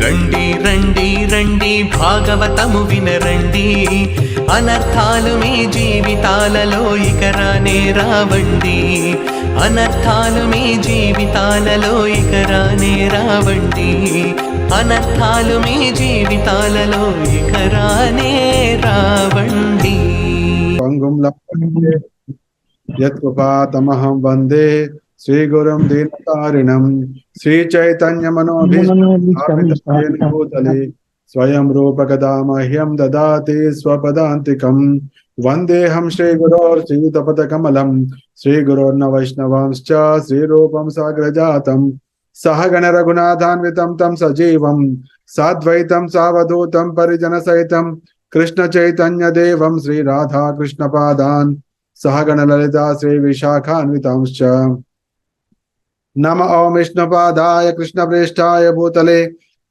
రండి రండి రండి భాగవతము వినరండి, అనర్థాలు మీ జీవితాలలో ఇక రానే రావండి, అనర్థాలు మీ జీవితాలలో ఇక రానే రావండి, అనర్థాలు మీ జీవితాలలో ఇక రానే రావండి. పంగుం లభ్యతే యత్కృపాతమహం వందే శ్రీ గురుం దీనతారిణం శ్రీ చైతన్య మనోభీష్టభూతలే స్వయం రూపకదా మహ్యం దదాతి స్వపదాంతికం వందేహం శ్రీ గురోర్శ్రీతపదకమలం శ్రీ గురోర్న వైష్ణవాంశ్చ శ్రీరూపం సాగ్రజాతం సహగణ రఘునాథాన్వితం తం సజీవం సాద్వైతం సావధూతం పరిజన సహితం కృష్ణ చైతన్య దేవం శ్రీ రాధా కృష్ణ పాదాన్ సహగణ లలితా శ్రీ విశాఖాన్వితాంశ్చ నమ ఓం విష్ణుపాదాయ కృష్ణ ప్రేష్ఠాయ భూతలే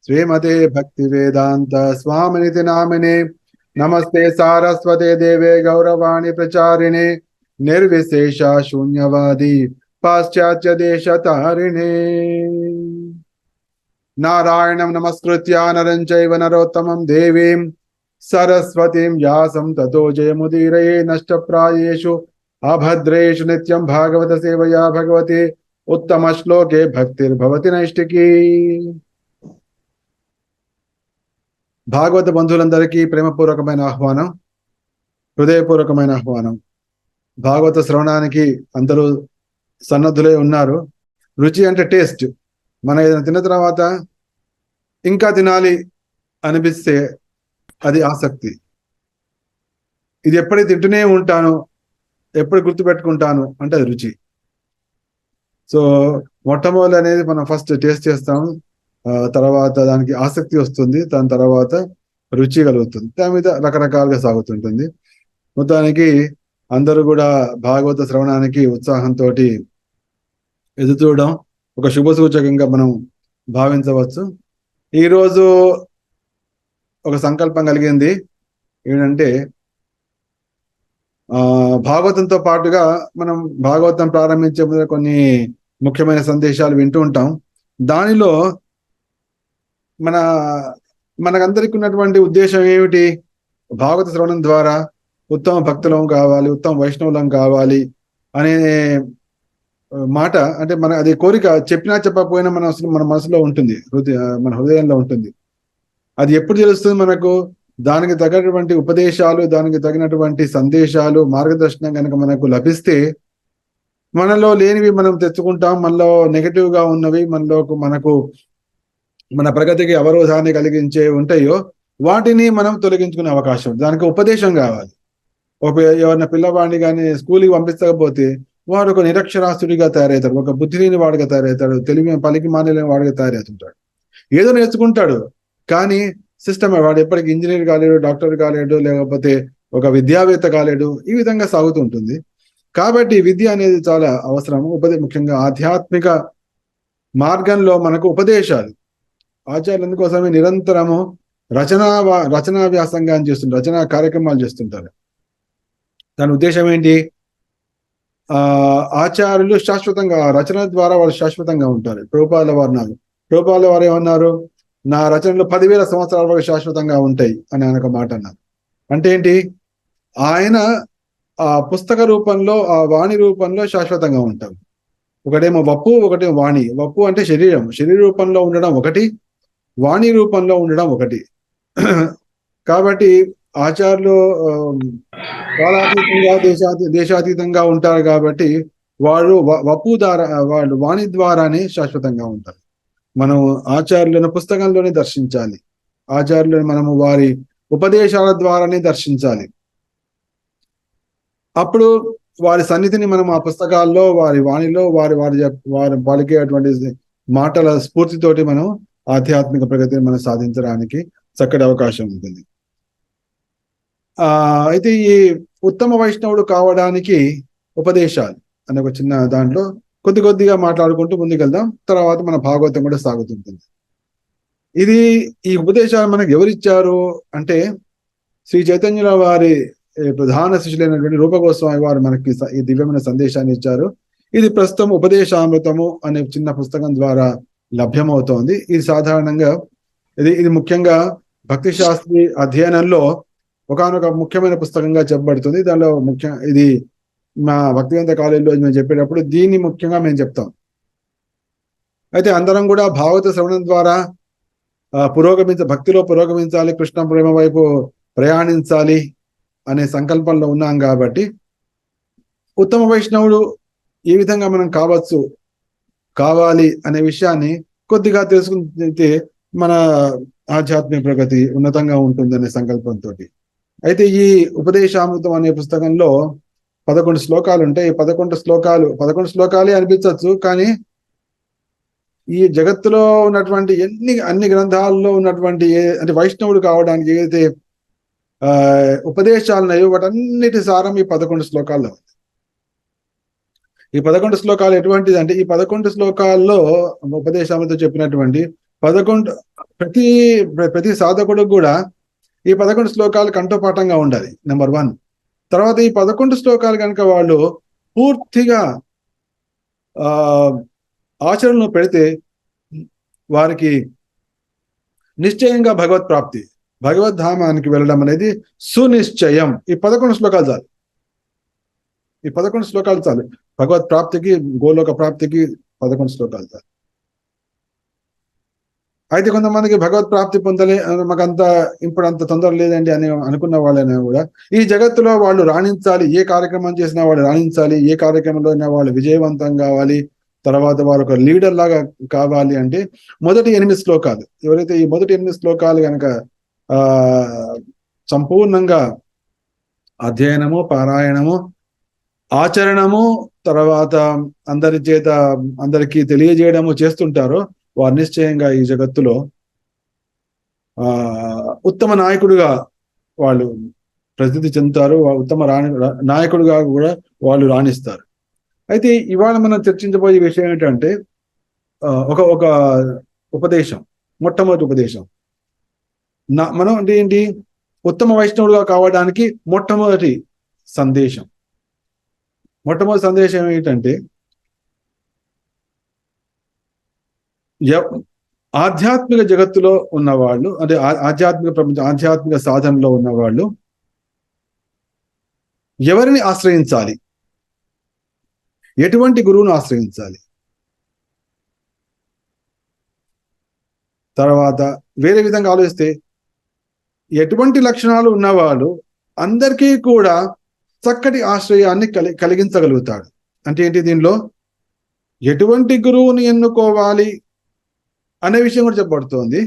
శ్రీమతే భక్తి వేదాంత స్వామినితి నామినే నమస్తే సారస్వతే దేవే గౌరవాణి ప్రచారిణే నిర్విశేష శూన్యవాది పాశ్చాత్య దేశతారిణే నారాయణం నమస్కృత్య నరం చైవ నరోత్తమం దేవీం సరస్వతీం వ్యాసం తతో జయముదీరయే నష్టప్రాయేషు అభద్రేషు నిత్యం భాగవత సేవయా భగవతే ఉత్తమ శ్లోకే భక్తిర్భవతి నైష్టికీ. భాగవత బంధువులందరికీ ప్రేమపూర్వకమైన ఆహ్వానం, హృదయపూర్వకమైన ఆహ్వానం. భాగవత శ్రవణానికి అందరూ సన్నద్ధులై ఉన్నారు. రుచి అంటే టేస్ట్. మనం ఏదైనా తిన్న తర్వాత ఇంకా తినాలి అనిపిస్తే అది ఆసక్తి. ఇది ఎప్పటికి తింటూనే ఉంటాను, ఎప్పుడు గుర్తుపెట్టుకుంటాను అంటే అది రుచి. సో మొట్టమొదటి అనేది మనం ఫస్ట్ టేస్ట్ చేస్తాము, తర్వాత దానికి ఆసక్తి వస్తుంది, దాని తర్వాత రుచి కలుగుతుంది, దాని మీద రకరకాలుగా సాగుతుంటుంది. మొత్తానికి అందరూ కూడా భాగవత శ్రవణానికి ఉత్సాహంతో ఎదురు చూడడం ఒక శుభ సూచకంగా మనం భావించవచ్చు. ఈరోజు ఒక సంకల్పం కలిగింది ఏంటంటే, భాగవతంతో పాటుగా మనం భాగవతం ప్రారంభించే ముందు కొన్ని ముఖ్యమైన సందేశాలు వింటూ ఉంటాం. దానిలో మనకందరికి ఉన్నటువంటి ఉద్దేశం ఏమిటి? భాగవత శ్రవణం ద్వారా ఉత్తమ భక్తులం కావాలి, ఉత్తమ వైష్ణవులం కావాలి అనే మాట. అంటే అది కోరిక చెప్పినా చెప్పకపోయినా మన మనసులో ఉంటుంది, మన హృదయంలో ఉంటుంది. అది ఎప్పుడు తెలుస్తుంది మనకు? దానికి తగినటువంటి ఉపదేశాలు, దానికి తగినటువంటి సందేశాలు, మార్గదర్శనం కనుక మనకు లభిస్తే మనలో లేనివి మనం తెచ్చుకుంటాం, మనలో నెగటివ్ గా ఉన్నవి, మనకు మన ప్రగతికి అవరోధాన్ని కలిగించే ఉంటాయో వాటిని మనం తొలగించుకునే అవకాశం. దానికి ఉపదేశం కావాలి. ఎవరిన పిల్లవాడిని కానీ స్కూల్కి పంపించకపోతే వాడు ఒక నిరక్షరాస్తుడిగా తయారవుతాడు, ఒక బుద్ధిలేని వాడిగా తయారవుతాడు, తెలివి పలికి మానేలేని వాడిగా తయారవుతుంటాడు. ఏదో నేర్చుకుంటాడు కానీ సిస్టమ్, వాడు ఎప్పటికీ ఇంజనీర్ కాలేడు, డాక్టర్ కాలేడు, లేకపోతే ఒక విద్యావేత్త కాలేడు. ఈ విధంగా సాగుతూ ఉంటుంది. కాబట్టి విద్య అనేది చాలా అవసరము. ముఖ్యంగా ఆధ్యాత్మిక మార్గంలో మనకు ఉపదేశాలు, ఆచార్యులు అందుకోసమే నిరంతరము రచనా వ్యాసంగా చేస్తుంటారు, రచనా కార్యక్రమాలు చేస్తుంటారు. దాని ఉద్దేశం ఏంటి? ఆచార్యులు శాశ్వతంగా రచన ద్వారా వాళ్ళు శాశ్వతంగా ఉంటారు. ప్రభుపాదుల వారు ఏమన్నారు? నా రచనలు 10,000 సంవత్సరాల వరకు శాశ్వతంగా ఉంటాయి అని ఆయన ఒక మాట అన్నారు. అంటే ఏంటి? ఆయన ఆ పుస్తక రూపంలో, ఆ వాణి రూపంలో శాశ్వతంగా ఉంటారు. ఒకటేమో వప్పు, ఒకటేమో వాణి. వప్పు అంటే శరీర రూపంలో ఉండడం ఒకటి, వాణి రూపంలో ఉండడం ఒకటి. కాబట్టి ఆచార్యులు కాలాతీతంగా దేశాతీతంగా ఉంటారు. కాబట్టి వాళ్ళు వాళ్ళు వాణి ద్వారానే శాశ్వతంగా ఉంటారు. మనం ఆచార్యులను పుస్తకంలోనే దర్శించాలి, ఆచార్యులను మనము వారి ఉపదేశాల ద్వారానే దర్శించాలి. అప్పుడు వారి సన్నిధిని మనం ఆ పుస్తకాల్లో, వారి వాణిలో, వారి పలికేటువంటి మాటల స్ఫూర్తితోటి మనం ఆధ్యాత్మిక ప్రగతిని మనం సాధించడానికి చక్కటి అవకాశం ఉంటుంది. అయితే ఈ ఉత్తమ వైష్ణవుడు కావడానికి ఉపదేశాలు అనే ఒక చిన్న దాంట్లో కొద్దిగా మాట్లాడుకుంటూ ముందుకెళ్దాం. తర్వాత మన భాగవతం కూడా సాగుతుంటుంది. ఈ ఉపదేశాలు మనకు ఎవరిచ్చారు అంటే, శ్రీ చైతన్యుల వారి ప్రధాన శిష్యులైనటువంటి రూప గోస్వామి వారు మనకి ఈ దివ్యమైన సందేశాన్ని ఇచ్చారు. ఇది ప్రస్తుతం ఉపదేశామృతము అనే చిన్న పుస్తకం ద్వారా లభ్యమవుతోంది. ఇది సాధారణంగా ఇది ముఖ్యంగా భక్తి శాస్త్రి అధ్యయనంలో ఒకానొక ముఖ్యమైన పుస్తకంగా చెప్పబడుతుంది. దానిలో ఇది మా భక్తివేదాంత కాలేజీలో మేము చెప్పేటప్పుడు దీన్ని ముఖ్యంగా మేము చెప్తాం. అయితే అందరం కూడా భాగవత శ్రవణం ద్వారా భక్తిలో పురోగమించాలి, కృష్ణ ప్రేమ వైపు ప్రయాణించాలి అనే సంకల్పంలో ఉన్నాం కాబట్టి ఉత్తమ వైష్ణవుడు ఏ విధంగా మనం కావాలి అనే విషయాన్ని కొద్దిగా తెలుసుకుంటే మన ఆధ్యాత్మిక ప్రగతి ఉన్నతంగా ఉంటుందనే సంకల్పంతో. అయితే ఈ ఉపదేశామృతం అనే పుస్తకంలో 11 శ్లోకాలు ఉంటాయి. 11 శ్లోకాలే అనిపించవచ్చు, కానీ ఈ జగత్తులో ఉన్నటువంటి అన్ని గ్రంథాల్లో ఉన్నటువంటి అంటే వైష్ణవుడు కావడానికి ఏదైతే ఉపదేశాలు ఉన్నాయో వాటన్నిటి సారం ఈ 11 శ్లోకాల్లో ఉంది. ఈ 11 శ్లోకాలు ఎటువంటిది అంటే, ఈ 11 శ్లోకాల్లో ఉపదేశాలతో చెప్పినటువంటి 11 ప్రతి సాధకుడు కూడా ఈ 11 శ్లోకాలు కంఠపాఠంగా ఉండాలి, నెంబర్ 1. తర్వాత ఈ 11 శ్లోకాలు కనుక వాళ్ళు పూర్తిగా ఆచరణలో పెడితే వారికి నిశ్చయంగా భగవద్ధామానికి వెళ్ళడం అనేది సునిశ్చయం. ఈ 11 శ్లోకాలు చాలు. ఈ 11 శ్లోకాలు చాలు భగవత్ ప్రాప్తికి, గోలోక ప్రాప్తికి 11 శ్లోకాలు చాలు. అయితే కొంతమందికి భగవత్ ప్రాప్తి పొందలే, ఇప్పుడు అంత తొందర లేదండి అని అనుకున్న వాళ్ళైనా కూడా ఈ జగత్తులో వాళ్ళు రాణించాలి, ఏ కార్యక్రమం చేసినా వాళ్ళు రాణించాలి, ఏ కార్యక్రమంలో అయినా వాళ్ళు విజయవంతం కావాలి, తర్వాత వారు ఒక లీడర్ లాగా కావాలి అంటే మొదటి 8 శ్లోకాలు, ఎవరైతే ఈ మొదటి 8 శ్లోకాలు కనుక సంపూర్ణంగా అధ్యయనము, పారాయణము, ఆచరణము, తర్వాత అందరికీ తెలియజేయడము చేస్తుంటారో వారు నిశ్చయంగా ఈ జగత్తులో ఉత్తమ నాయకుడిగా వాళ్ళు ప్రసిద్ధి చెందుతారు, ఉత్తమ నాయకుడిగా కూడా వాళ్ళు రాణిస్తారు. అయితే ఇవాళ మనం చర్చించబోయే విషయం ఏంటంటే ఒక ఉపదేశం, మొట్టమొదటి ఉపదేశం. మనం అంటే ఏంటి, ఉత్తమ వైష్ణవుడుగా కావడానికి మొట్టమొదటి సందేశం ఏంటంటే, ఆధ్యాత్మిక జగత్తులో ఉన్నవాళ్ళు, అంటే ఆధ్యాత్మిక ప్రపంచం, ఆధ్యాత్మిక సాధనలో ఉన్నవాళ్ళు ఎవరిని ఆశ్రయించాలి, ఎటువంటి గురువును ఆశ్రయించాలి, తర్వాత వేరే విధంగా ఆలోచిస్తే ఎటువంటి లక్షణాలు ఉన్నవాళ్ళు అందరికీ కూడా చక్కటి ఆశ్రయాన్ని కలిగించగలుగుతాడు. అంటే ఏంటి, దీనిలో ఎటువంటి గురువుని ఎన్నుకోవాలి అనే విషయం కూడా చెప్పబడుతోంది.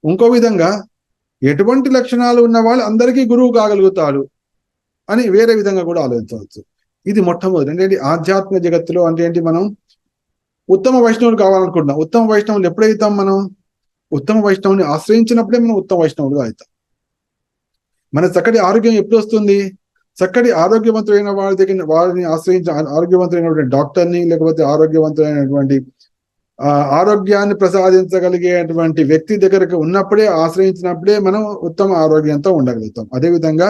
ఇంకో విధంగా ఎటువంటి లక్షణాలు ఉన్న వాళ్ళు అందరికీ గురువు కాగలుగుతాడు అని వేరే విధంగా కూడా ఆలోచించవచ్చు. ఇది మొట్టమొదటి. అంటే ఆధ్యాత్మిక జగత్తులో అంటే ఏంటి, మనం ఉత్తమ వైష్ణవులు కావాలనుకుంటున్నాం. ఉత్తమ వైష్ణవులు ఎప్పుడైతాం, మనం ఉత్తమ వైష్ణవుని ఆశ్రయించినప్పుడే మనం ఉత్తమ వైష్ణవులుగా అవుతాం. మన చక్కటి ఆరోగ్యం ఎప్పుడు వస్తుంది, చక్కటి ఆరోగ్యవంతులైన వారిని ఆశ్రయించి, ఆరోగ్యవంతులైనటువంటి డాక్టర్ని, లేకపోతే ఆరోగ్యవంతులైనటువంటి ఆరోగ్యాన్ని ప్రసాదించగలిగేటువంటి వ్యక్తి దగ్గరకు ఉన్నప్పుడే, ఆశ్రయించినప్పుడే మనం ఉత్తమ ఆరోగ్యంతో ఉండగలుగుతాం. అదేవిధంగా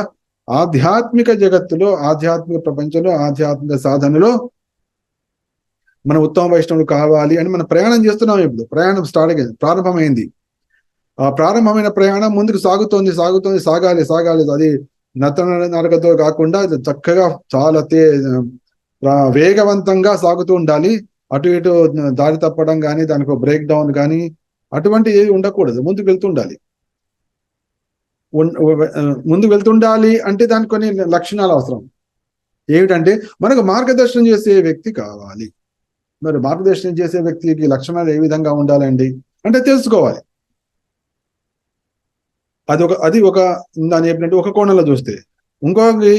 ఆధ్యాత్మిక జగత్తులో, ఆధ్యాత్మిక ప్రపంచంలో, ఆధ్యాత్మిక సాధనలో మనం ఉత్తమ వైష్ణవుడు కావాలి అని మనం ప్రయాణం చేస్తున్నాం. ఇప్పుడు ప్రయాణం ప్రారంభమైంది. ఆ ప్రారంభమైన ప్రయాణం ముందుకు సాగాలి. అది నడకతో కాకుండా చక్కగా చాలా వేగవంతంగా సాగుతూ ఉండాలి. అటు ఇటు దారి తప్పడం కానీ, దానికి బ్రేక్ డౌన్ కానీ అటువంటి ఏది ఉండకూడదు. ముందుకు వెళ్తుండాలి అంటే దానికి కొన్ని లక్షణాలు అవసరం. ఏమిటంటే, మనకు మార్గదర్శనం చేసే వ్యక్తి కావాలి. మరి మార్గదర్శనం చేసే వ్యక్తికి లక్షణాలు ఏ విధంగా ఉండాలండి అంటే తెలుసుకోవాలి. అది దాన్ని చెప్పినట్టు ఒక కోణంలో చూస్తే, ఇంకొకటి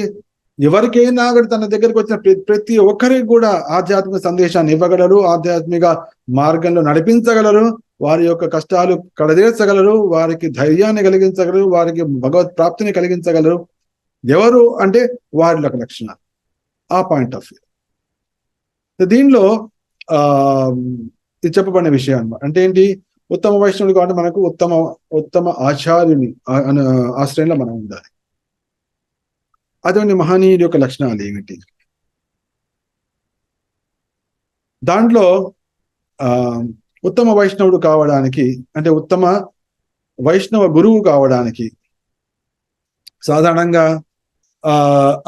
ఎవరికైనా తన దగ్గరికి వచ్చిన ప్రతి ఒక్కరికి కూడా ఆధ్యాత్మిక సందేశాన్ని ఇవ్వగలరు, ఆధ్యాత్మిక మార్గంలో నడిపించగలరు, వారి యొక్క కష్టాలు కడదేర్చగలరు, వారికి ధైర్యాన్ని కలిగించగలరు, వారికి భగవత్ ప్రాప్తిని కలిగించగలరు. ఎవరు అంటే వారి లక్షణాలు. ఆ పాయింట్ ఆఫ్ వ్యూ దీనిలో ఇది చెప్పబడిన విషయం అన్నమాట. అంటే ఏంటి, ఉత్తమ వైష్ణవుడు కాబట్టి మనకు ఉత్తమ ఆచార్యుని ఆశ్రయంలో మనం ఉండాలి. అటువంటి మహనీయుడి యొక్క లక్షణాలు ఏమిటి? దాంట్లో ఉత్తమ వైష్ణవుడు కావడానికి, అంటే ఉత్తమ వైష్ణవ గురువు కావడానికి. సాధారణంగా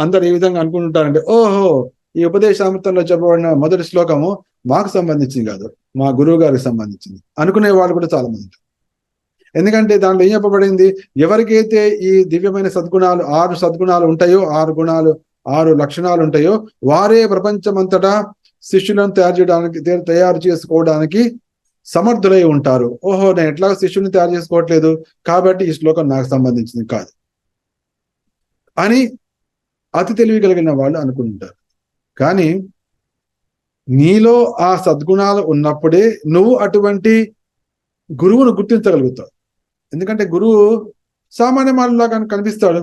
అందరు ఈ విధంగా అనుకుంటుంటారంటే, ఓహో, ఈ ఉపదేశామృతంలో చెప్పబడిన మొదటి శ్లోకము మాకు సంబంధించింది కాదు, మా గురువు గారికి సంబంధించింది అనుకునే వాళ్ళు కూడా చాలా మంది. ఎందుకంటే దాంట్లో ఏం చెప్పబడింది, ఎవరికైతే ఈ దివ్యమైన సద్గుణాలు 6 సద్గుణాలు ఉంటాయో, 6 లక్షణాలు ఉంటాయో, వారే ప్రపంచమంతటా శిష్యులను తయారు చేసుకోవడానికి సమర్థులై ఉంటారు. ఓహో, నేను ఎట్లా శిష్యుని తయారు చేసుకోవట్లేదు కాబట్టి ఈ శ్లోకం నాకు సంబంధించింది కాదు అని అతి తెలివి కలిగిన వాళ్ళు అనుకుంటారు. కానీ నీలో ఆ సద్గుణాలు ఉన్నప్పుడే నువ్వు అటువంటి గురువును గుర్తించగలుగుతావు. ఎందుకంటే గురువు సామాన్య మానవులాగా కనిపిస్తాడు.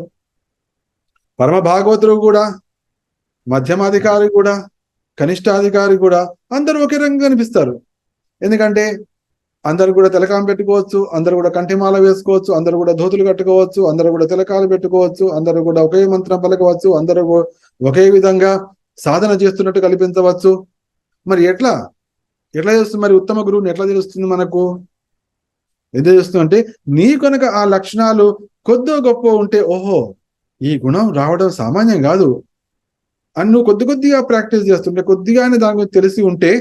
పరమ భాగవతుడు కూడా, మధ్యమాధికారి కూడా, కనిష్టాధికారి కూడా అందరూ ఒకే రంగా కనిపిస్తారు. ఎందుకంటే అందరు కూడా తిలకం పెట్టుకోవచ్చు, అందరు కూడా కంఠిమాల వేసుకోవచ్చు, అందరు కూడా ధోతులు కట్టుకోవచ్చు, అందరూ కూడా తిలకాలు పెట్టుకోవచ్చు, అందరూ కూడా ఒకే మంత్రం పలకవచ్చు, అందరూ ఒకే విధంగా సాధన చేస్తున్నట్టు కల్పించవచ్చు. మరి ఎట్లా చేస్తుంది? మరి ఉత్తమ గురువుని ఎట్లా తెలుస్తుంది మనకు? ఎందుకు తెలుస్తుంది అంటే, నీ కనుక ఆ లక్షణాలు కొద్దో గొప్ప ఉంటే, ఓహో, ఈ గుణం రావడం సామాన్యం కాదు అని నువ్వు కొద్దిగా ప్రాక్టీస్ చేస్తుంటే, కొద్దిగానే దాని గురించి తెలిసి ఉంటే,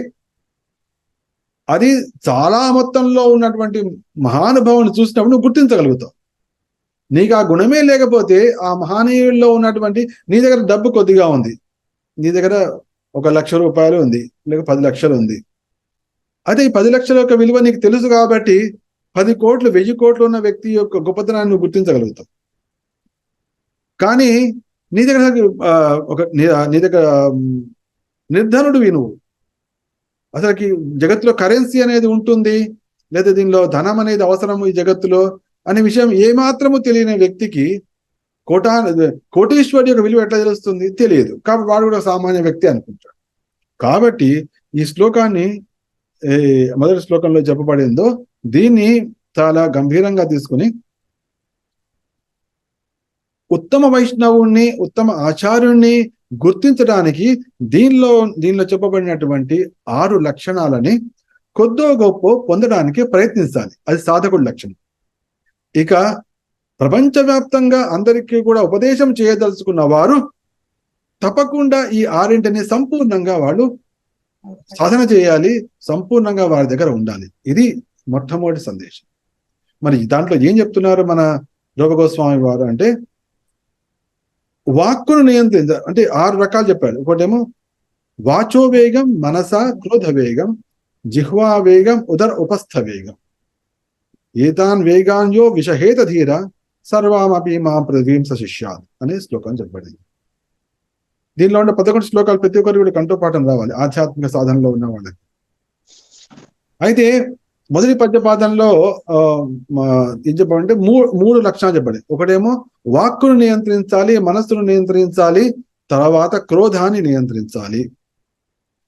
అది చాలా మొత్తంలో ఉన్నటువంటి మహానుభావుని చూసినప్పుడు నువ్వు గుర్తించగలుగుతావు. నీకు ఆ గుణమే లేకపోతే, ఆ మహనీయుల్లో ఉన్నటువంటి, నీ దగ్గర డబ్బు కొద్దిగా ఉంది, నీ దగ్గర 1,00,000 రూపాయలు ఉంది, లేక 10 లక్షలు ఉంది. అదే ఈ 10 లక్షల యొక్క విలువ నీకు తెలుసు కాబట్టి 10 కోట్లు 1000 కోట్లు ఉన్న వ్యక్తి యొక్క గొప్పతనాన్ని నువ్వు గుర్తించగలుగుతావు. కానీ నీ దగ్గర నీ దగ్గర నిర్ధనుడివి నువ్వు. అసలుకి జగత్తులో కరెన్సీ అనేది ఉంటుంది, లేదా దీనిలో ధనం అనేది అవసరము ఈ జగత్తులో అనే విషయం ఏమాత్రము తెలియని వ్యక్తికి కోటీశ్వరుడి యొక్క విలువ ఎట్లా తెలుస్తుంది? తెలియదు. కాబట్టి వాడు కూడా సామాన్య వ్యక్తి అనుకుంటాడు. కాబట్టి ఈ శ్లోకాన్ని, మొదటి శ్లోకంలో చెప్పబడిందో, దీన్ని చాలా గంభీరంగా తీసుకుని ఉత్తమ వైష్ణవుణ్ణి, ఉత్తమ ఆచార్యుణ్ణి గుర్తించడానికి దీనిలో చెప్పబడినటువంటి 6 లక్షణాలని కొద్దో గొప్ప పొందడానికి ప్రయత్నించాలి. అది సాధకుడి లక్షణం. ఇక ప్రపంచవ్యాప్తంగా అందరికీ కూడా ఉపదేశం చేయదలుచుకున్న వారు తప్పకుండా ఈ 6 సంపూర్ణంగా వాళ్ళు సాధన చేయాలి, సంపూర్ణంగా వారి దగ్గర ఉండాలి. ఇది మొట్టమొదటి సందేశం. మరి దాంట్లో ఏం చెప్తున్నారు మన రూపగోస్వామి వారు అంటే, వాక్కును నియంత్రించ అంటే 6 రకాలు చెప్పాడు. ఒకటేమో వాచో వేగం, మనస క్రోధ వేగం, జిహ్వా వేగం, ఉదర ఉపస్థ వేగం, ఏతాన్ వేగాన్యో విషహేత ధీర సర్వామపి మా ప్రవీంస శిష్యాత్ అనే శ్లోకం చెప్పబడింది. దీనిలో ఉన్న 11 శ్లోకాలు ప్రతి ఒక్కరు కూడా కంఠోపాఠం రావాలి ఆధ్యాత్మిక సాధనలో ఉన్న వాళ్ళకి. అయితే మొదటి పద్యపాదంలో ఏం చెప్పాలంటే 3 లక్షణాలు చెప్పండి. ఒకటేమో వాక్కును నియంత్రించాలి, మనస్సును నియంత్రించాలి, తర్వాత క్రోధాన్ని నియంత్రించాలి,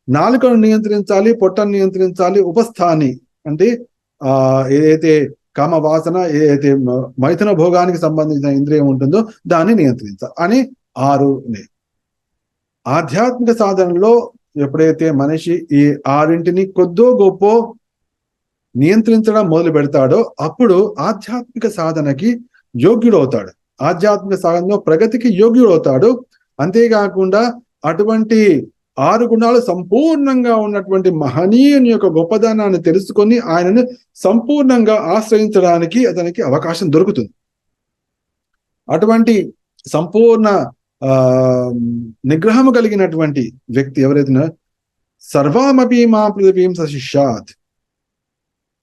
నాలుకను నియంత్రించాలి, పొట్టను నియంత్రించాలి, ఉపస్థాని అంటే ఏదైతే కామ వాసన, ఏదైతే మైథున భోగానికి సంబంధించిన ఇంద్రియం ఉంటుందో దాన్ని నియంత్రించాలి అని 6. ఆధ్యాత్మిక సాధనలో ఎప్పుడైతే మనిషి ఈ 6 కొద్దో గొప్ప నియంత్రించడం మొదలు పెడతాడో అప్పుడు ఆధ్యాత్మిక సాధనకి యోగ్యుడవుతాడు, ఆధ్యాత్మిక సాధనలో ప్రగతికి యోగ్యుడవుతాడు. అంతేకాకుండా అటువంటి 6 గుణాలు సంపూర్ణంగా ఉన్నటువంటి మహనీయుని యొక్క గొప్పదనాన్ని తెలుసుకొని ఆయనను సంపూర్ణంగా ఆశ్రయించడానికి అతనికి అవకాశం దొరుకుతుంది. అటువంటి సంపూర్ణ నిగ్రహము కలిగినటువంటి వ్యక్తి ఎవరైతే సర్వామపి మా ప్రవీంస శిష్యాత్.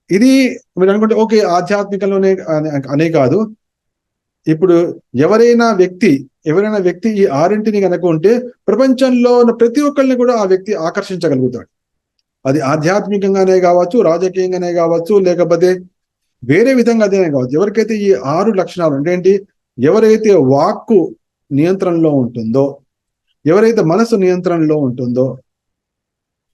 ఇది మీరు అనుకుంటే ఓకే, ఆధ్యాత్మికంలోనే అనే కాదు, ఇప్పుడు ఎవరైనా వ్యక్తి ఈ 6 కనుక ఉంటే ప్రపంచంలో ఉన్న ప్రతి ఒక్కరిని కూడా ఆ వ్యక్తి ఆకర్షించగలుగుతాడు. అది ఆధ్యాత్మికంగానే కావచ్చు, రాజకీయంగానే కావచ్చు, లేకపోతే వేరే విధంగా అదేనే కావచ్చు. ఎవరికైతే ఈ 6 లక్షణాలు అంటే ఏంటి, ఎవరైతే వాక్కు నియంత్రణలో ఉంటుందో, ఎవరైతే మనసు నియంత్రణలో ఉంటుందో,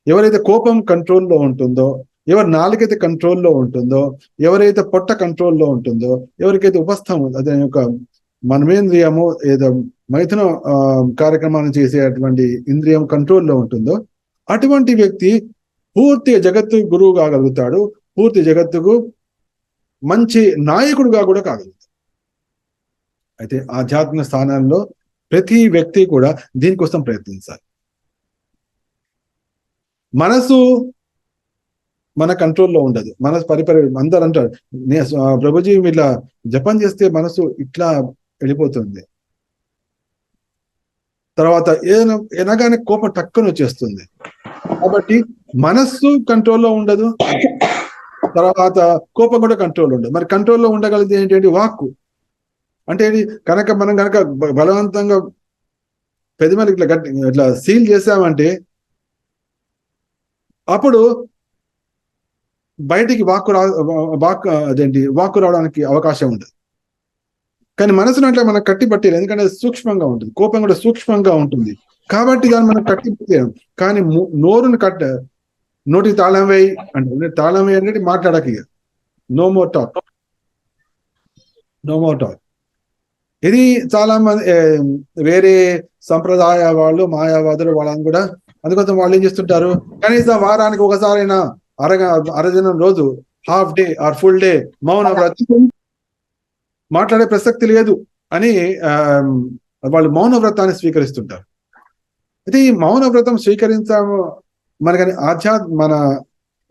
ఎవరైతే కోపం కంట్రోల్లో ఉంటుందో, ఎవరి నాలుగైతే కంట్రోల్లో ఉంటుందో, ఎవరైతే పొట్ట కంట్రోల్లో ఉంటుందో, ఎవరికైతే ఉపస్థం అదే యొక్క మనమేంద్రియము ఏదో మైథున కార్యక్రమాన్ని చేసేటువంటి ఇంద్రియం కంట్రోల్లో ఉంటుందో అటువంటి వ్యక్తి పూర్తిగా జగత్తు గురువు కాగలుగుతాడు, పూర్తి జగత్తుకు మంచి నాయకుడుగా కూడా కాగలుగుతారు. అయితే ఆధ్యాత్మిక స్థానంలో ప్రతి వ్యక్తి కూడా దీనికోసం ప్రయత్నించాలి. మనసు మన కంట్రోల్లో ఉండదు. మనసు అందరు అంటారు, ప్రభుజీ ఇట్లా జపం చేస్తే మనసు ఇట్లా వెళ్ళిపోతుంది, తర్వాత ఏదైనా కోపం టక్కున వచ్చేస్తుంది. కాబట్టి మనస్సు కంట్రోల్లో ఉండదు, తర్వాత కోపం కూడా కంట్రోల్ ఉండదు. మరి కంట్రోల్లో ఉండగలిగితే ఏంటంటే వాక్కు. అంటే మనం కనుక బలవంతంగా పెదమలు ఇట్లా సీల్ చేసామంటే అప్పుడు బయటికి వాక్కు రావడానికి అవకాశం ఉండదు. కానీ మనసును అట్లా మనం కట్టిపట్టేది, ఎందుకంటే అది సూక్ష్మంగా ఉంటుంది. కోపం కూడా సూక్ష్మంగా ఉంటుంది, కాబట్టి దాన్ని మనం కట్టిపట్టేయం. కానీ నోటికి తాళం వేయి అంటే అనేది మాట్లాడక, నో మోర్ టాక్. ఇది చాలా మంది వేరే సంప్రదాయ వాళ్ళు, మాయావాదులు వాళ్ళని కూడా అందుకోసం వాళ్ళు ఏం చేస్తుంటారు, కనీసం వారానికి ఒకసారైనా అరదినం రోజు, half day or full day మౌన వ్రతం మాట్లాడే ప్రసక్తి లేదు అని వాళ్ళు మౌన వ్రతాన్ని స్వీకరిస్తుంటారు. అయితే ఈ మౌన వ్రతం స్వీకరించాము మనకని మన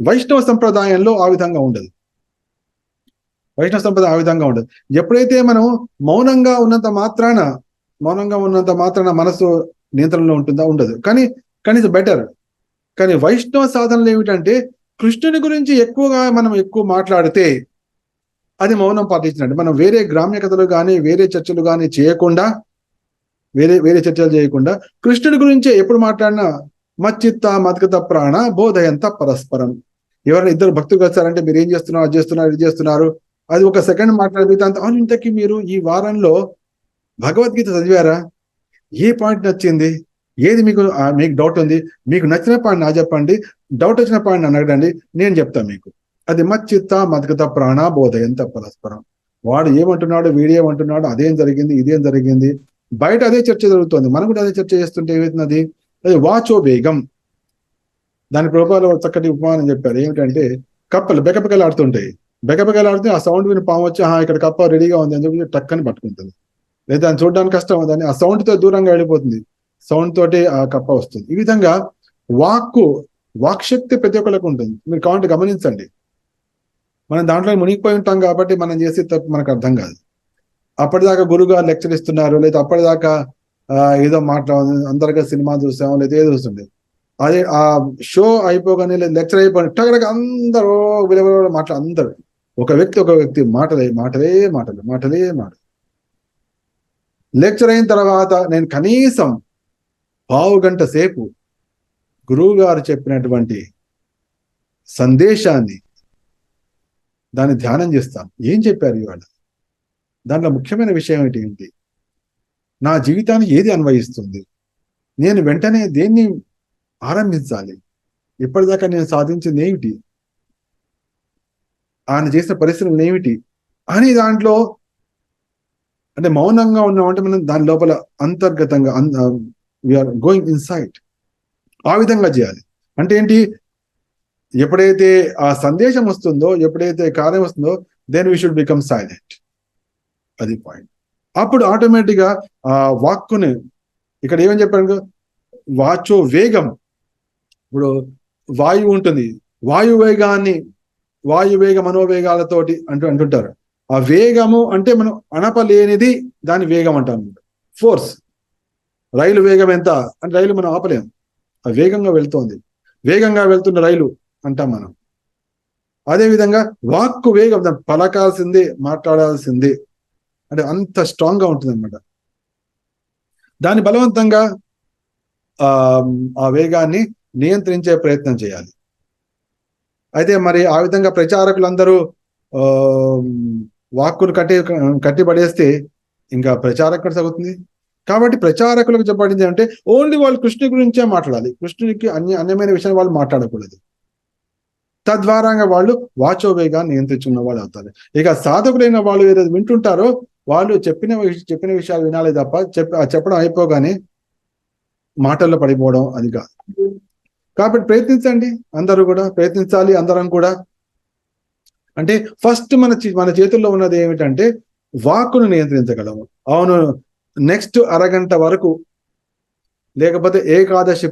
వైష్ణవ సంప్రదాయంలో ఆ విధంగా ఉండదు. ఎప్పుడైతే మనం మౌనంగా ఉన్నంత మాత్రాన మనసు నియంత్రణలో ఉంటుందా? ఉండదు. కానీ ఇట్స్ బెటర్. కానీ వైష్ణవ సాధనలు ఏమిటంటే కృష్ణుని గురించి మనం ఎక్కువ మాట్లాడితే అది మౌనం పాటించినట్టు. మనం వేరే గ్రామ్య కథలు కానీ వేరే చర్చలు కానీ చేయకుండా, వేరే చర్చలు చేయకుండా కృష్ణుడి గురించే ఎప్పుడు మాట్లాడినా మచ్చిత్త మద్గత ప్రాణ బోధయంత పరస్పరం. ఎవరైనా ఇద్దరు భక్తులు వచ్చారంటే మీరు ఏం చేస్తున్నారు, అది చేస్తున్నారు, ఇది చేస్తున్నారు, అది ఒక సెకండ్ మాట్లాడితే అంత, అవును ఇంతకీ మీరు ఈ వారంలో భగవద్గీత చదివారా, ఏ పాయింట్ నచ్చింది, ఏది మీకు డౌట్ ఉంది, మీకు నచ్చిన పాయింట్ నా చెప్పండి, డౌట్ వచ్చిన పాయింట్ నన్ను అడగండి, నేను చెప్తాను మీకు. అది మచ్చిత్త మద్గత ప్రాణ బోధయంత పరస్పరం. వాడు ఏమంటున్నాడు, వీడేమంటున్నాడు, అదేం జరిగింది, ఇదేం జరిగింది, బయట అదే చర్చ జరుగుతుంది, మనం కూడా అదే చర్చ చేస్తుంటే ఏమవుతున్నది, అది వాచో వేగం. దాని ప్రభుపాలు చక్కటి ఉపమానం చెప్పారు. ఏమిటంటే కప్పలు బెకబెకలాడుతుంటాయి, బెకబెకలాడితే ఆ సౌండ్ విని పాము వచ్చి ఇక్కడ కప్ప రెడీగా ఉంది అని చెప్పి టక్కని పట్టుకుంటుంది. లేదా దాన్ని చూడడానికి కష్టం, దాన్ని ఆ సౌండ్ తో దూరంగా వెళ్ళిపోతుంది, సౌండ్ తోటి ఆ కప్ప వస్తుంది. ఈ విధంగా వాక్శక్తి ప్రతి ఒక్కరికి ఉంటుంది. మీరు కావాలంటే గమనించండి. మనం దాంట్లో మునిగిపోయి ఉంటాం కాబట్టి మనం చేసే తప్పు మనకు అర్థం కాదు. అప్పటిదాకా గురుగారు లెక్చర్ ఇస్తున్నారు, లేదా అప్పటిదాకా ఏదో అందరిగా సినిమా చూసాము, లేదా ఏదో చూస్తుండే, అదే ఆ షో అయిపోగానే లేదా లెక్చర్ అయిపోయి టగడగా అందరూ విలువ అందరూ ఒక వ్యక్తి మాటలే. లెక్చర్ అయిన తర్వాత నేను కనీసం పావు గంట సేపు గురువు గారు చెప్పినటువంటి సందేశాన్ని దాన్ని ధ్యానం చేస్తాను. ఏం చెప్పారు ఇవాళ, దాంట్లో ముఖ్యమైన విషయం ఏంటి, నా జీవితానికి ఏది అన్వయిస్తుంది, నేను వెంటనే దేన్ని ఆరంభించాలి, ఇప్పటిదాకా నేను సాధించింది ఏమిటి, ఆయన చేసిన పరిశ్రమలు ఏమిటి అని దాంట్లో అంటే మౌనంగా ఉన్నామంటే మనం దాని లోపల అంతర్గతంగా వీఆర్ గోయింగ్ ఇన్సైడ్. ఆ విధంగా చేయాలి. అంటే ఏంటి, ఎప్పుడైతే ఆ సందేశం వస్తుందో, ఎప్పుడైతే కార్యం వస్తుందో, then we should become silent. అది పాయింట్. అప్పుడు ఆటోమేటిక్గా ఆ వాక్కుని ఇక్కడ ఏమని చెప్పారు, వాచో వేగం. ఇప్పుడు వాయువు ఉంటుంది, వాయువేగ మనోవేగాలతోటి అంటుంటారు. ఆ వేగము అంటే మనం అనపలేనిది, దాని వేగం అంటాం. ఫోర్స్. రైలు వేగం ఎంత అంటే రైలు మనం ఆపలేం, ఆ వేగంగా వెళ్తోంది, వేగంగా వెళ్తున్న రైలు అంటాం మనం. అదేవిధంగా వాక్కు వేగం, దాన్ని పలకాల్సిందే, మాట్లాడాల్సిందే, అంటే అంత స్ట్రాంగ్ గా ఉంటుంది అనమాట. దాన్ని బలవంతంగా ఆ వేగాన్ని నియంత్రించే ప్రయత్నం చేయాలి. అయితే మరి ఆ విధంగా ప్రచారకులందరూ వాక్కును కట్టిపడేస్తే ఇంకా ప్రచారం ఎక్కడ సాగుతుంది? కాబట్టి ప్రచారకులకు చెప్పబడింది అంటే ఓన్లీ వాళ్ళు కృష్ణుడి గురించే మాట్లాడాలి, కృష్ణుడికి అన్యమైన విషయాలు వాళ్ళు మాట్లాడకూడదు. తద్వారాగా వాళ్ళు వాచోవేగాన్ని నియంత్రించుకున్న వాళ్ళు అవుతారు. ఇక సాధకులైన వాళ్ళు ఏదైతే వింటుంటారో వాళ్ళు చెప్పిన విషయాలు వినాలి తప్ప చెప్పడం అయిపోగానే మాటల్లో పడిపోవడం అది కాదు. కాబట్టి ప్రయత్నించండి, అందరూ కూడా ప్రయత్నించాలి, అందరం కూడా. అంటే ఫస్ట్ మన చేతుల్లో ఉన్నది ఏమిటంటే వాక్కును నియంత్రించగలము. అవును, నెక్స్ట్ అరగంట వరకు, లేకపోతే ఏకాదశి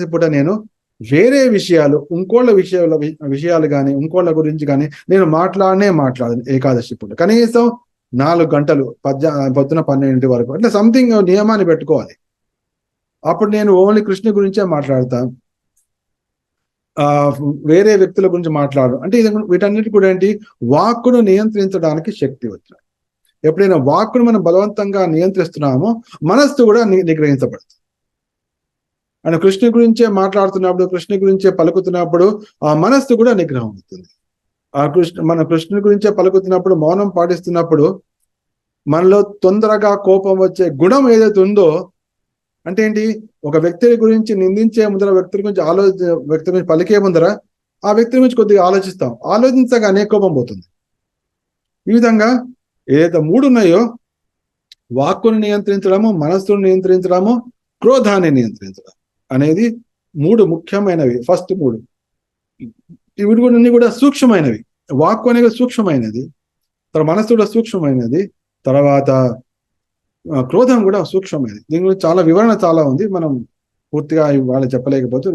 పూట నేను వేరే విషయాలు, ఇంకోళ్ళ విషయాలు కానీ ఇంకోళ్ళ గురించి కానీ నేను మాట్లాడను ఏకాదశి పూట. కనీసం 4 గంటలు పొద్దున 12 వరకు అట్లా సంథింగ్ నియమాన్ని పెట్టుకోవాలి. అప్పుడు నేను ఓన్లీ కృష్ణ గురించే మాట్లాడతాను, వేరే వ్యక్తుల గురించి మాట్లాడరు. అంటే వీటన్నిటి కూడా ఏంటి, వాక్కును నియంత్రించడానికి శక్తి వచ్చిన. ఎప్పుడైనా వాక్కును మనం బలవంతంగా నియంత్రిస్తున్నామో మనస్సు కూడా నిగ్రహించబడుతుంది. అని కృష్ణ గురించే మాట్లాడుతున్నప్పుడు, కృష్ణ గురించే పలుకుతున్నప్పుడు ఆ మనస్సు కూడా నిగ్రహం అవుతుంది. మన కృష్ణుని గురించే పలుకుతున్నప్పుడు, మౌనం పాటిస్తున్నప్పుడు మనలో తొందరగా కోపం వచ్చే గుణం ఏదైతే ఉందో, అంటే ఏంటి, ఒక వ్యక్తి గురించి నిందించే ముందర, వ్యక్తి గురించి పలికే ముందర ఆ వ్యక్తి గురించి కొద్దిగా ఆలోచిస్తాం. ఆలోచించగానే కోపం పోతుంది. ఈ విధంగా ఏదైతే 3 ఉన్నాయో, వాక్కును నియంత్రించడము, మనస్సును నియంత్రించడము, క్రోధాన్ని నియంత్రించడం అనేది 3 ముఖ్యమైనవి. ఫస్ట్ 3 వీటి కూడా సూక్ష్మమైనవి. వాక్కు అనేది సూక్ష్మమైనది, తర్వాత మనస్సు కూడా సూక్ష్మమైనది, తర్వాత క్రోధం కూడా సూక్ష్మమైనది. దీని గురించి చాలా వివరణ చాలా ఉంది, మనం పూర్తిగా వాళ్ళు చెప్పలేకపోతే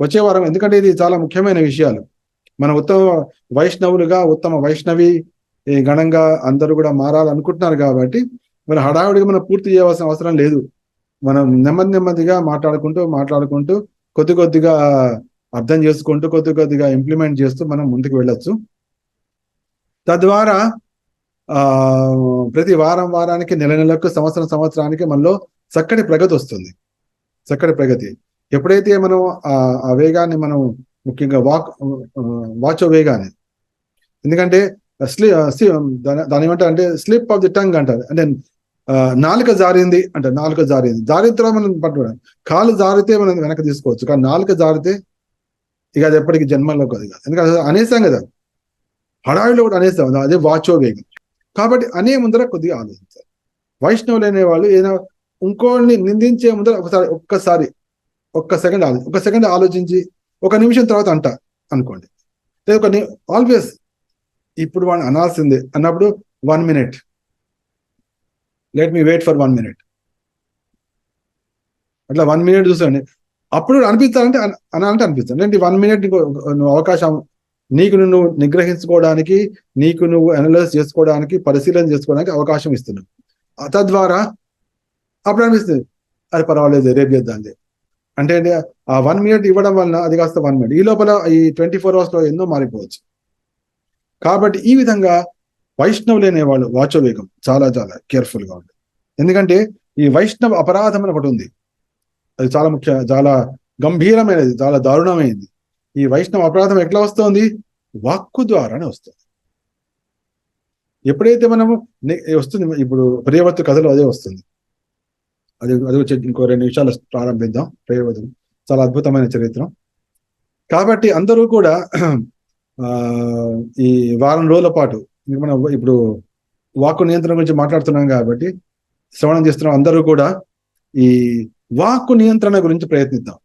వచ్చే వారం, ఎందుకంటే ఇది చాలా ముఖ్యమైన విషయాలు. మన ఉత్తమ వైష్ణవులుగా, ఉత్తమ వైష్ణవి గణంగా అందరూ కూడా మారాలనుకుంటున్నారు కాబట్టి మరి హడావుడిగా మనం పూర్తి చేయవలసిన అవసరం లేదు. మనం నెమ్మదిగా మాట్లాడుకుంటూ కొద్దిగా అర్థం చేసుకుంటూ కొద్దిగా ఇంప్లిమెంట్ చేస్తూ మనం ముందుకు వెళ్ళొచ్చు. తద్వారా ప్రతి వారానికి, నెలకు, సంవత్సరానికి మనలో చక్కటి ప్రగతి వస్తుంది. చక్కటి ప్రగతి ఎప్పుడైతే మనం ఆ వేగాన్ని, మనం ముఖ్యంగా వాచో వేగాన్ని, ఎందుకంటే దాని ఏమంటారు అంటే స్లిప్ ఆఫ్ ది టంగ్ అంటారు. అంటే నాలుక జారింది అంటే, జారిన తర్వాత మనం పట్టుకోవడం. కాలు జారితే మనం వెనక్కి తీసుకోవచ్చు, కానీ నాలుక జారితే ఇక అది ఎప్పటికీ జన్మలోకి అది కాదు. ఎందుకంటే అనేసాం కదా, హడావిలో కూడా అనేస్తాం, అదే వాచో వేగం. కాబట్టి అనే ముందర కొద్దిగా ఆలోచించాలి. వైష్ణవులు అనేవాళ్ళు ఏదైనా ఇంకోళ్ళని నిందించే ముందర ఒక్క సెకండ్ ఆలోచించి 1 నిమిషం తర్వాత అనుకోండి. లేదా ఆల్వేస్ ఇప్పుడు వాడిని అనాల్సిందే అన్నప్పుడు 1 minute, let me wait for 1 minute, అట్లా 1 minute చూసండి. అప్పుడు అనిపిస్తానంటే అనిపిస్తాను ఏంటి, 1 minute నువ్వు అవకాశం, నీకు నువ్వు నిగ్రహించుకోవడానికి, నీకు నువ్వు అనలైజ్ చేసుకోవడానికి, పరిశీలన చేసుకోవడానికి అవకాశం ఇస్తున్నావు. తద్వారా అప్పుడు అనిపిస్తుంది, అది పర్వాలేదు రేపు చేద్దాంలే అంటే ఆ 1 minute ఇవ్వడం వలన అది కాస్త 1 minute, ఈ లోపల ఈ 24 hours లో ఎన్నో మారిపోవచ్చు. కాబట్టి ఈ విధంగా వైష్ణవులు అనేవాళ్ళు వాచో వేగం చాలా కేర్ఫుల్ గా ఉంటుంది. ఎందుకంటే ఈ వైష్ణవ అపరాధం అని ఒకటి ఉంది, అది చాలా గంభీరమైనది, చాలా దారుణమైనది. ఈ వైష్ణవ అపరాధం ఎట్లా వస్తుంది, వాక్కు ద్వారానే వస్తుంది. ఎప్పుడైతే మనము వస్తుంది, ఇప్పుడు ప్రియవ్రత కథలో అదే వస్తుంది. అది వచ్చి ఇంకో 2 నిమిషాలు ప్రారంభిద్దాం. ప్రియవ్రతం చాలా అద్భుతమైన చరిత్ర. కాబట్టి అందరూ కూడా ఈ వారం రోజుల పాటు, మనం ఇప్పుడు వాక్కు నియంత్రణ గురించి మాట్లాడుతున్నాం కాబట్టి శ్రవణం చేస్తున్నాం. అందరూ కూడా ఈ వాక్కు నియంత్రణ గురించి ప్రయత్నిద్దాం.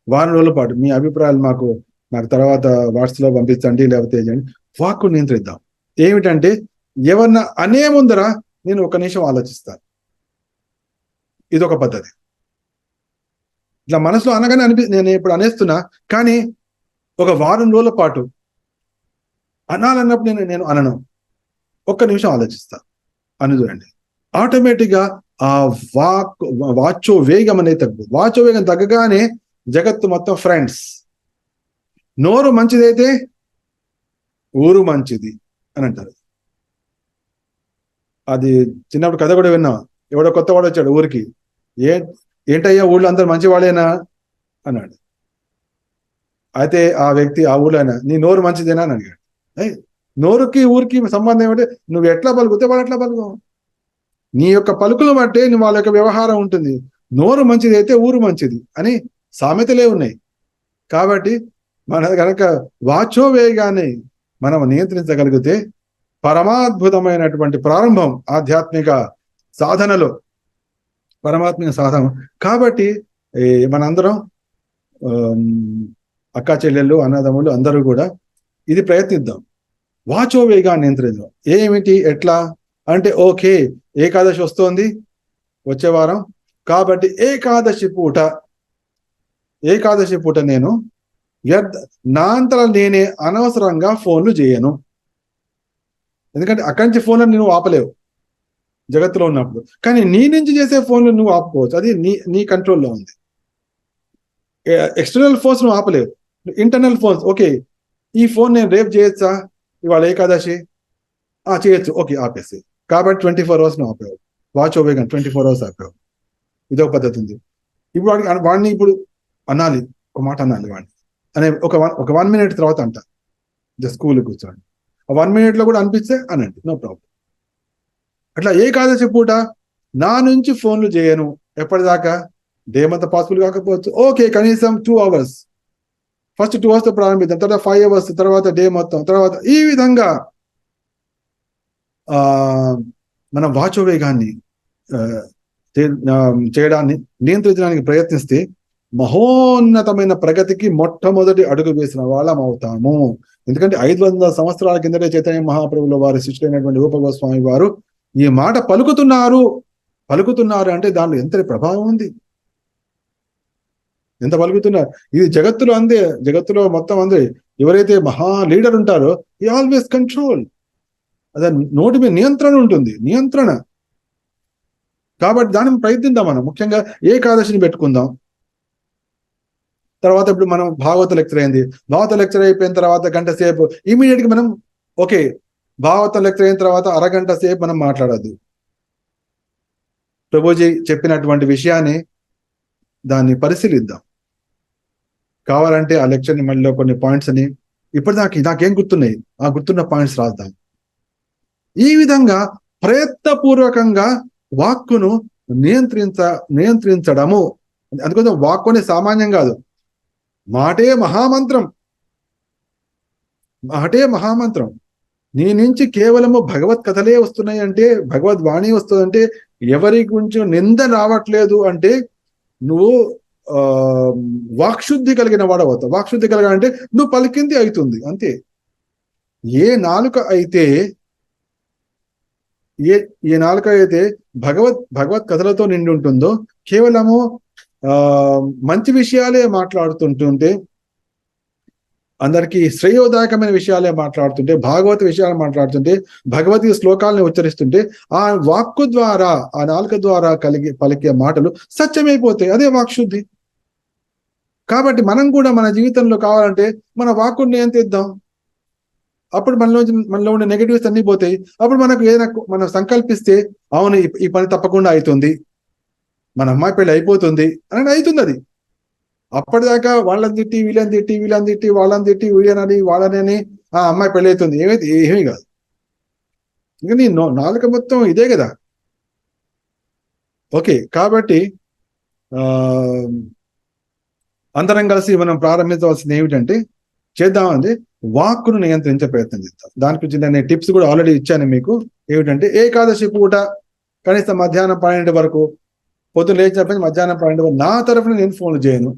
వారం రోజుల పాటు మీ అభిప్రాయాలు నాకు తర్వాత వాట్సాప్లో పంపించండి, లేకపోతే చేయండి. వాక్కు నియంత్రిద్దాం. ఏమిటంటే, ఎవరన్నా అనే ముందర నేను 1 నిమిషం ఆలోచిస్తాను. ఇదొక పద్ధతి. ఇట్లా మనసులో అనగానే నేను ఇప్పుడు అనేస్తున్నా, కానీ ఒక వారం రోజుల పాటు అనాలన్నప్పుడు నేను అనను, 1 నిమిషం ఆలోచిస్తా అని చూడండి. ఆటోమేటిక్గా ఆ వాచో వేగం అనేది వాచో వేగం తగ్గగానే జగత్తు మొత్తం ఫ్రెండ్స్. నోరు మంచిదైతే ఊరు మంచిది అని అంటారు. అది చిన్నప్పుడు కథ కూడా విన్నాం. ఎవడో కొత్త వాడు వచ్చాడు ఊరికి, ఏంటయ్యా ఊళ్ళో అందరు మంచి వాళ్ళేనా అన్నాడు. అయితే ఆ వ్యక్తి ఆ ఊళ్ళో, నీ నోరు మంచిదేనా అని అడిగాడు. నోరుకి ఊరికి సంబంధం ఏమంటే, నువ్వు ఎట్లా పలుకుతే వాళ్ళు ఎట్లా పలుకు, నీ యొక్క పలుకులు బట్టే వాళ్ళ యొక్క వ్యవహారం ఉంటుంది. నోరు మంచిది అయితే ఊరు మంచిది అని సామెతలే ఉన్నాయి. కాబట్టి మన కనుక వాచో వేగాన్ని మనం నియంత్రించగలిగితే పరమాద్భుతమైనటువంటి ప్రారంభం ఆధ్యాత్మిక సాధనలో, పరమాత్మిక సాధన. కాబట్టి మనందరం అక్కా చెల్లెళ్ళు, అన్నదమ్ములు అందరూ కూడా ఇది ప్రయత్నిద్దాం. వాచో వేగాన్ని నియంత్రిద్దాం. ఏమిటి, ఎట్లా అంటే, ఓకే ఏకాదశి వస్తోంది వచ్చే వారం, కాబట్టి ఏకాదశి పూట నేను నా అంతలో నేనే అనవసరంగా ఫోన్లు చేయను. ఎందుకంటే అక్కడి నుంచి ఫోన్లు నువ్వు ఆపలేవు జగత్తులో ఉన్నప్పుడు, కానీ నీ నుంచి చేసే ఫోన్లు నువ్వు ఆపుకోవచ్చు. అది నీ కంట్రోల్లో ఉంది. ఎక్స్టర్నల్ ఫోన్స్ నువ్వు ఆపలేవు, ఇంటర్నల్ ఫోన్స్. ఓకే ఈ ఫోన్ నేను రేపు చేయొచ్చా, ఇవాళ ఏకాదశి చేయొచ్చు, ఓకే ఆపేసి. కాబట్టి 24 hours నువ్వు ఆపేవు. Watch ఓవేగన్ 24 hours ఆపేవు. ఇదొక పద్ధతి ఉంది. ఇప్పుడు వాడిని ఇప్పుడు అనాలి, ఒక మాట అనాలి వాడిని అనే ఒక 1 minute తర్వాత అంట, జస్ట్ స్కూల్కి కూర్చోండి. ఆ 1 minute లో కూడా అనిపిస్తే అనండి, నో ప్రాబ్లం. అట్లా ఏకాదశి పూట నా నుంచి ఫోన్లు చేయను. ఎప్పటిదాకా, డే అంతా పాసిబుల్ కాకపోవచ్చు, ఓకే కనీసం 2 hours, ఫస్ట్ 2 hours తో ప్రారంభిద్దాం, తర్వాత 5 hours, తర్వాత డే మొత్తం, తర్వాత ఈ విధంగా మన వాచోవేగాన్ని చేయడాన్ని నియంత్రించడానికి ప్రయత్నిస్తే మహోన్నతమైన ప్రగతికి మొట్టమొదటి అడుగు వేసిన వాళ్ళం అవుతాము. ఎందుకంటే 500 సంవత్సరాల కిందటే చైతన్య మహాప్రభుల వారి శిష్యులైనటువంటి రూప గోస్వామి వారు ఈ మాట పలుకుతున్నారు అంటే దానిలో ఎంత ప్రభావం ఉంది, ఎంత పలుకుతున్నారు. ఇది జగత్తులో అందే, జగత్తులో మొత్తం అందే. ఎవరైతే మహా లీడర్ ఉంటారో ఈ ఆల్వేస్ కంట్రోల్, అదే నోటి మీద నియంత్రణ ఉంటుంది, నియంత్రణ. కాబట్టి దాన్ని ప్రయత్నిద్దాం. మనం ముఖ్యంగా ఏకాదశిని పెట్టుకుందాం. తర్వాత ఇప్పుడు మనం భాగవత లెక్చర్ అయింది, భాగవత లెక్చర్ అయిపోయిన తర్వాత గంట సేపు ఇమీడియట్ గా మనం ఓకే భాగవత లెక్చర్ అయిన తర్వాత అరగంట సేపు మనం మాట్లాడద్దు. ప్రభుజీ చెప్పినటువంటి విషయాన్ని దాన్ని పరిశీలిద్దాం. కావాలంటే ఆ లెక్చర్ని మళ్ళీ కొన్ని పాయింట్స్ అని ఇప్పటిదాకా నాకేం గుర్తున్నాయి ఆ గుర్తున్న పాయింట్స్ రాద్దాం. ఈ విధంగా ప్రయత్నపూర్వకంగా వాక్కును నియంత్రించడము. అందుకోసం వాక్కు అనేది సామాన్యం కాదు, మాటే మహామంత్రం. నీ నుంచి కేవలము భగవత్ కథలే వస్తున్నాయి అంటే, భగవద్వాణి వస్తుందంటే, ఎవరి గురించి నింద రావట్లేదు అంటే నువ్వు వాక్శుద్ధి కలిగిన వాడవుతావు. వాక్శుద్ధి కలిగాలంటే నువ్వు పలికింది అవుతుంది అంతే. ఏ నాలుక అయితే భగవత్ కథలతో నిండి ఉంటుందో, కేవలము మంచి విషయాలే మాట్లాడుతుంటుంటే, అందరికీ శ్రేయోదాయకమైన విషయాలే మాట్లాడుతుంటే, భాగవత విషయాలు మాట్లాడుతుంటే, భగవద్గీత శ్లోకాలను ఉచ్చరిస్తుంటే, ఆ వాక్కు ద్వారా, ఆ నాలుక ద్వారా పలికే మాటలు సత్యమైపోతాయి. అదే వాక్శుద్ధి. కాబట్టి మనం కూడా మన జీవితంలో కావాలంటే మన వాక్కుని నియంత్రిద్దాం. అప్పుడు మనలో ఉండే నెగటివ్స్ అన్ని పోతాయి. అప్పుడు మనకు ఏదైనా మనం సంకల్పిస్తే, అవును ఈ పని తప్పకుండా అవుతుంది, మన అమ్మాయి పెళ్లి అయిపోతుంది అని అవుతుంది. అది అప్పటిదాకా వాళ్ళని తిట్టి వీళ్ళని తిట్టి వాళ్ళని ఆ అమ్మాయి పెళ్లి అవుతుంది ఏమీ కాదు. ఇంకా నీ నాలుక మొత్తం ఇదే కదా. ఓకే, కాబట్టి అందరం కలిసి మనం ప్రారంభించవలసింది ఏమిటంటే, చేద్దామండి వాక్కును నియంత్రించే ప్రయత్నం చేద్దాం. దాని గురించి నేను టిప్స్ కూడా ఆల్రెడీ ఇచ్చాను మీకు. ఏమిటంటే, ఏకాదశి పూట కనీసం మధ్యాహ్నం 12 వరకు, పొద్దున లేచినప్పటి మధ్యాహ్నం 12 వరకు నా తరఫున నేను ఫోన్లు చేయను.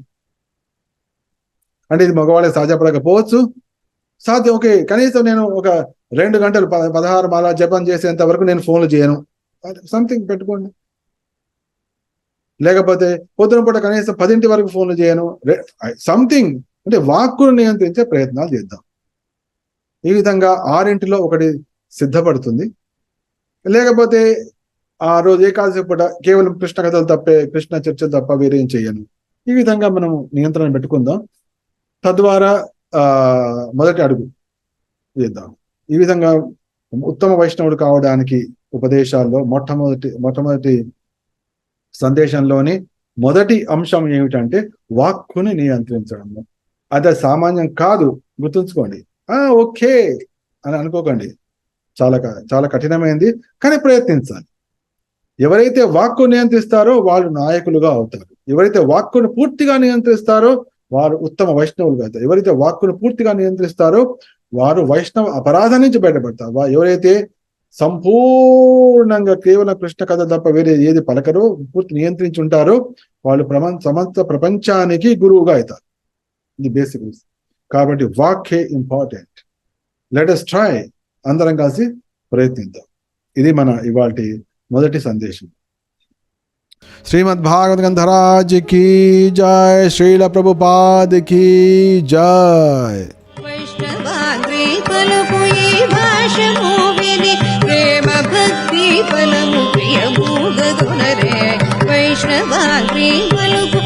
అంటే ఇది మగవాళ్ళకి సాధ్యపడకపోవచ్చు, సాధ్యం. ఓకే, కనీసం నేను ఒక 2 గంటలు 16 మాల జపం చేసేంత వరకు నేను ఫోన్లు చేయను. సంథింగ్ పెట్టుకోండి. లేకపోతే పొద్దున పూట కనీసం 10 వరకు ఫోన్లు చేయను. సంథింగ్ అంటే వాక్కును నియంత్రించే ప్రయత్నాలు చేద్దాం. ఈ విధంగా 6 ఒకటి సిద్ధపడుతుంది. లేకపోతే ఆ రోజు ఏకాదశి పూట కేవలం కృష్ణ కథలు తప్పే, కృష్ణ చర్చలు తప్ప వేరేం చేయను. ఈ విధంగా మనం నియంత్రణ పెట్టుకుందాం. తద్వారా మొదటి అడుగు చేద్దాం. ఈ విధంగా ఉత్తమ వైష్ణవుడు కావడానికి ఉపదేశాల్లో మొట్టమొదటి సందేశంలోని మొదటి అంశం ఏమిటంటే వాక్కుని నియంత్రించడం. అది సామాన్యం కాదు, గుర్తుంచుకోండి. ఓకే అని అనుకోకండి, చాలా కఠినమైంది, కానీ ప్రయత్నించాలి. ఎవరైతే వాక్కు నియంత్రిస్తారో వాళ్ళు నాయకులుగా అవుతారు. ఎవరైతే వాక్కును పూర్తిగా నియంత్రిస్తారో వారు ఉత్తమ వైష్ణవులుగా అవుతారు. ఎవరైతే వాక్కును పూర్తిగా నియంత్రిస్తారో వారు వైష్ణవ అపరాధం నుంచి బయటపడతారు. ఎవరైతే సంపూర్ణంగా కేవలం కృష్ణ కథ తప్ప వేరే ఏది పలకరో, పూర్తి నియంత్రించి ఉంటారో వాళ్ళు సమస్త ప్రపంచానికి గురువుగా అవుతారు. ఇది బేసిక్. కాబట్టి వాక్యే ఇంపార్టెంట్. లెట్ us ట్రై, అందరం కలిసి ప్రయత్నిద్దాం. ఇది మన ఇవాల్టి మొదటి సందేశం. శ్రీమద్ భాగవత గ్రంథరాజ్ की जय, శ్రీల ప్రభుపాద్ की जय. వైష్ణవాగ్రి పలుకు ఈ భాషము విని ప్రేమ భక్తి ఫలము ప్రియమూగదునరే. వైష్ణవాగ్రి పలుకు